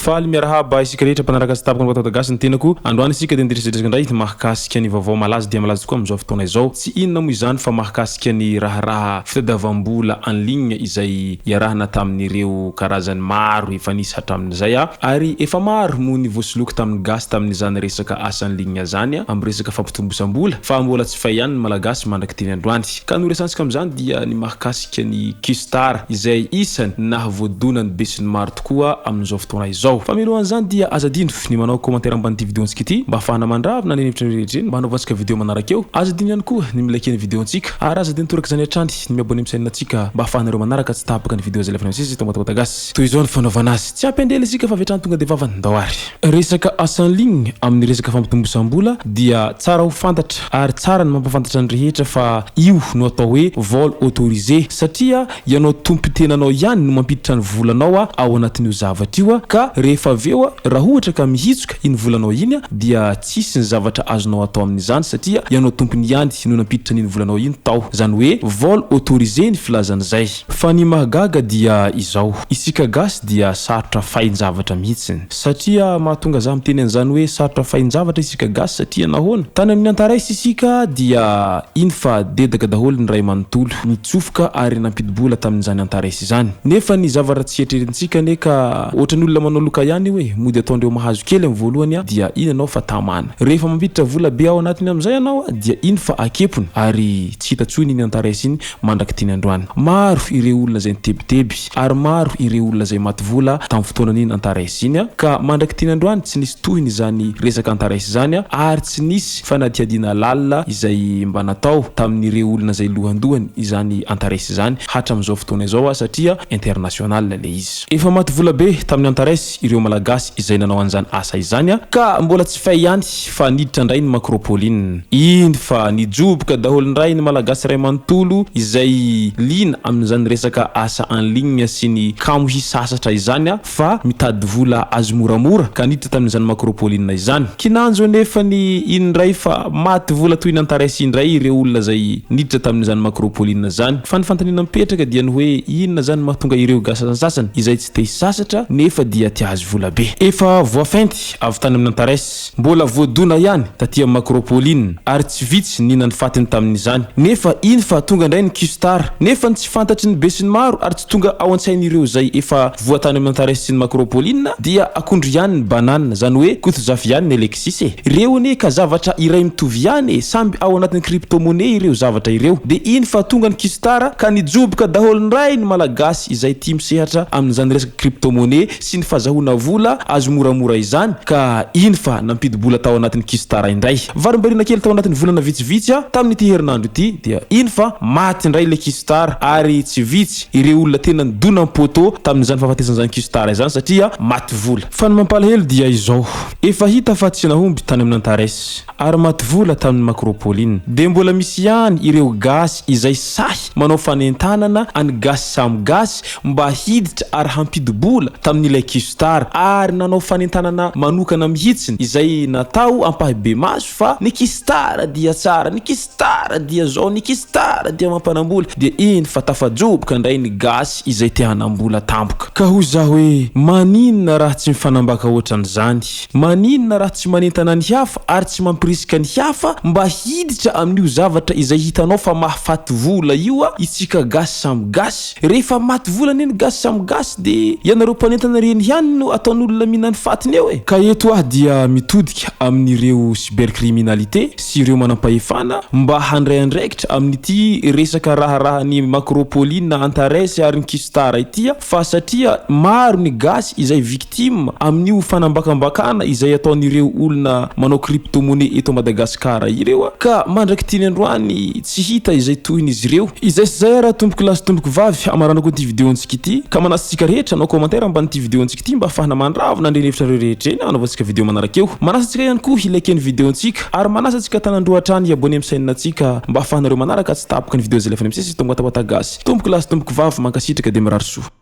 Faly miarahaba isika rehetra mpanaraka sy tapaka ny gasy ny tenako androany isika dia ndirisidresaka ndray mahakasika ny vaovao malaza dia malaza tokoa amin'izao fotoana izao tsy inona moa izany fa mahakasika ny raharaha fitadiavam-bola en ligne izay iarahana tamin'ireo karazany maro efa nisy hatramin'izay ary efa maro moa ny voasoloky tamin'ny gasy tamin'izany resaka asa en ligne zany amin'ny resaka fampitombosambola fa mbola tsy fay ihany ny malagasy mandraky teny androany ka no resansika amin'izany dia ny mahakasika ny Qstar izay isany nahavoadonany be sy ny maro tokoa amin'izao fotoana izao fa milohan zany dia azadino ny manao commentaire ambany ty vidéontsika ty mba afahana mandravina ny hevitra rehetra mba hanaovantsika vidéo manaraka eo azadino ihany koa ny milike ny vidéontsika ary azadino toraka zany hatrany ny miabone misainantsika mba afahanareo manaraka tsy tapaka ny vidéo zay lefana misy tomatagasy toy izao ny fanaovana azy tsy ampendela isika fa vetrany tonga de vavany ndawary resaka asa en ligne amin'ny resaka fampitombosambola dia tsara ho fantatra ary tsara ny mampafantatra ny rehetra fa io no atao hoe vol autorisé satria ianao tompo-tenanao ihany no mampiditra ny volanao ao anatin'io zavatra io ka rehefa aveo raha ohatra ka mihitsoka iny volanao iny dia tsisy ny zavatra azonao atao amin'izany satria ianao tompony ihany no nampiditra n'iny volanao iny tao zany hoe vol autorisé ny filazan'izay fa ny mahagaga dia izao isika gasy dia sarotra fahin-javatra mihitsiny satria mahatonga za miteny an'izany hoe sarotra fahin-javatra isika gasy satria nahoana tany amin'ny antaraisy isika dia iny fa dedaka daholo ny ray manontolo nitsofoka ary nampidibola tamin'izany antaraisy izany nefa ny zavatra tsy eritreretintsika ne ka ohatran'ny olona manao loka ihany hoe mody ataondreo mahazo kely amin'ny voalohany dia iny anao fa tamana rehefa mampiditra vola be ao anatiny amin'izay ianao dia iny fa akepony ary tsy hita tsony iny antaraisy iny mandraky tiny androany maro ireo olona zay nitebiteby ary maro ireo olona zay maty vola tamin'ny fotoanan'iny antaraisy iny ka mandraky tiny androany tsy nisy tohiny zany resaka antaraisy zany ary tsy nisy fanadiadiana lalina izay mba natao tamin'ireo olona zay lohandohany izany antaraisy zany hatramin'izao fotoana izao satria international le izy efa maty vola be tamin'ny antaraisy ireo malagasy izay nanao an'izany asa izany ka mbola tsy fay ihany fa niditra ndray ny macropoline iny fa nijoboka daholo ndray ny malagasy ray manontolo izay lina amin'izany resaka asa en ligne sy ny kamo hisasatra izany fa mitady vola azo moramora ka niditra tamin'izany macropoline izany kinanjo nefa ny iny ndray fa maty vola toy ny antaraisy indray ireo olona zay niditra tamin'izany macropoline zany fa ny fantanina mipetraka dia ny hoe inona zany mahatonga ireo gasasasany izay tsy te hisasatra nefa dia tiazo vola be efa voafenty avy tany amin'ny antaraisy mbola voadona ihany taty amin'ny macropoline ary tsy vitsy ninany fatiny tamin'izany nefa iny fa tonga ndray ny Qstar nefa tsy fantatry ny be sy ny maro ary tsy tonga ao an-tsain'ireo zay efa voatany amin'ny antaraisy sy ny macropoline dia akondro ihany ny banane zany hoe kotozafy ihany ny Alexis ireo ne ka zavatra iray mitovy ihany samby ao anatin'ny crypto-monnaie ireo zavatra ireo de iny fa tonga ny Qstar ka nijoboka daholo ndray ny malagasy izay tia misehatra amin'izany resaka crypto-monnaie sy ny fazahona vola azo moramora izany ka iny fa nampidibola tao anatin'ny Qstar indray varimbarina kely tao anatin'ny volana vitsivitsy tamin'ny ity herinandro ity dia iny fa maty indray le Qstar ary tsy vitsy ireo olona tena nidona poto tamin'izany fahafatesana zany Qstar izany satria maty vola fa ny mampalahelo dia izao efa hita fa tsy nahomby tany amin'ny antaraisy ary maty vola tamin'ny macropoline de mbola misy ihany ireo gasy izay sahy manao fanentanana any gasy samy gasy mba hiditra ary hampidibola tamin'ilay Qstar ary nanao fanentanana manokana mihitsiny izay natao ampahibe maso fa ny Qstar dia tsara ny Qstar dia zao ny Qstar dia mampanambola dia iny fa tafajoboka ndray ny gasy izay te hanambola tampoka ka ho za hoe maninona raha tsy mifanambaka ohatran'izany maninona raha tsy manentana ny hafa ary tsy mampirisika ny hafa mba hiditra amin'io zavatra izay hitanao fa mahafaty vola io isika gasy samy gasy rehefa maty vola neny gasy samy gasy de ianareo mpanentana reny ihany no ataon'olona mihinany fatiny eo ka eto dia mitodika amin'ireo cybercriminalité sy ireo manampahefana mba handray andraikitra amin'ity resaka raharaha ny macropoline antaraisy ary ny Qstar ity fa satria maro ny gasy izay victime amin'io fanambakambakana izay ataon'ireo olona manao crypto-monnaie eto Madagasikara ireo ka mandraky tiny androany tsy hita izay tohin'izy ireo izay sy zay raha tomboko lasy tomboko vavy amaranako ity vidéontsika ity ka manasitsika rehetra anao commentaire amban'ity vidéontsika ity mba afahana mandravina andrenevitra rehetra eny anaovantsika vidéo manaraka eo manasatsika ihany koa hilakeny vidéontsika ary manasatsika tanandroatrany iabone amin'ny saininatsika mba afahanareo manaraka tsy tapaka ny vidéo zay lefana misesy tomboatagasy tomboko lasy tomboko vavy mankasitraka de mirary soa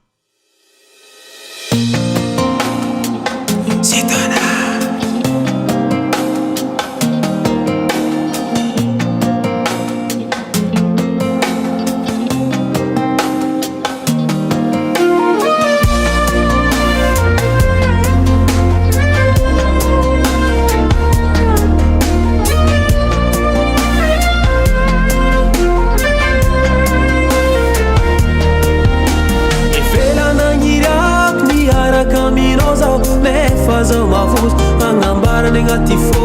zao mavosy agnambarany agnaty fô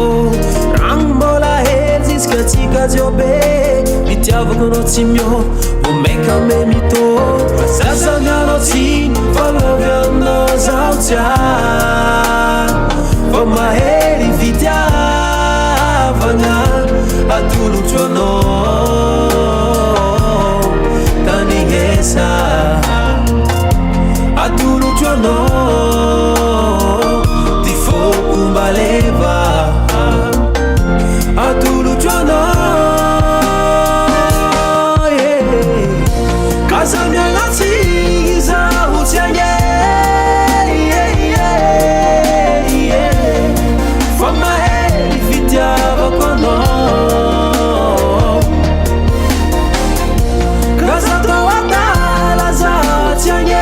ragno mbola hely ziskatsika jiobe mitiavako anao tsy mio vomaika me mitô sasany anao tsiny falovy aminao zao tia fa mahery fitiavagna atolotro anao tanighesa atolotro anao ty foko mbaleva atolotro anao kasamiagnatsiny zaho tsy agny fa mahery fitiavako anao kaza tao adala zaho tsy agny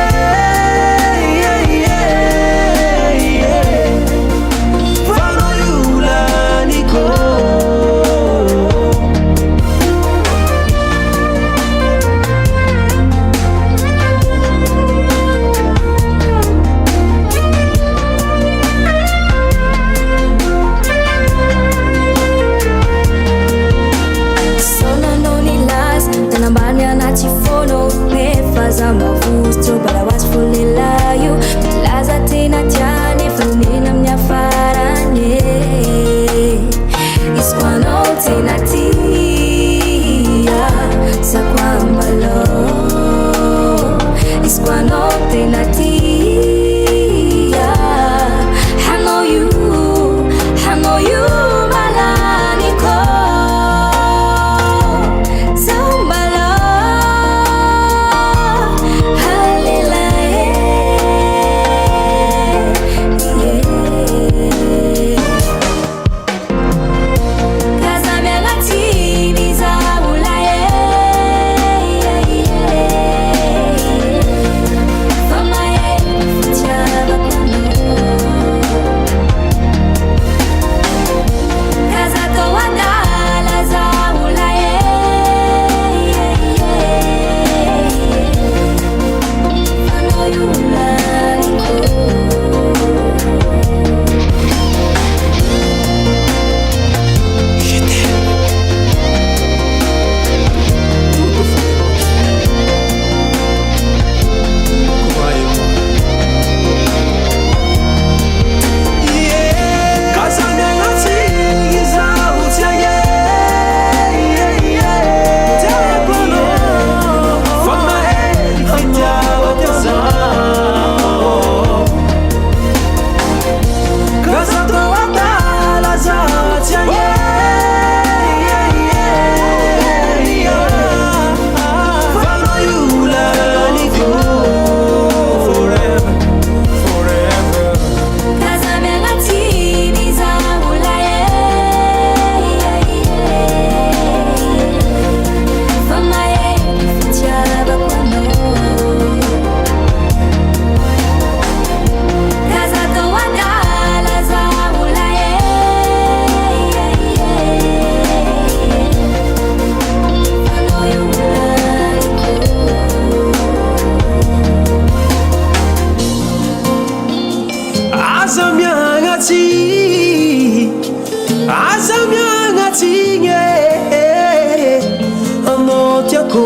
Azamiagnatigny anao tiako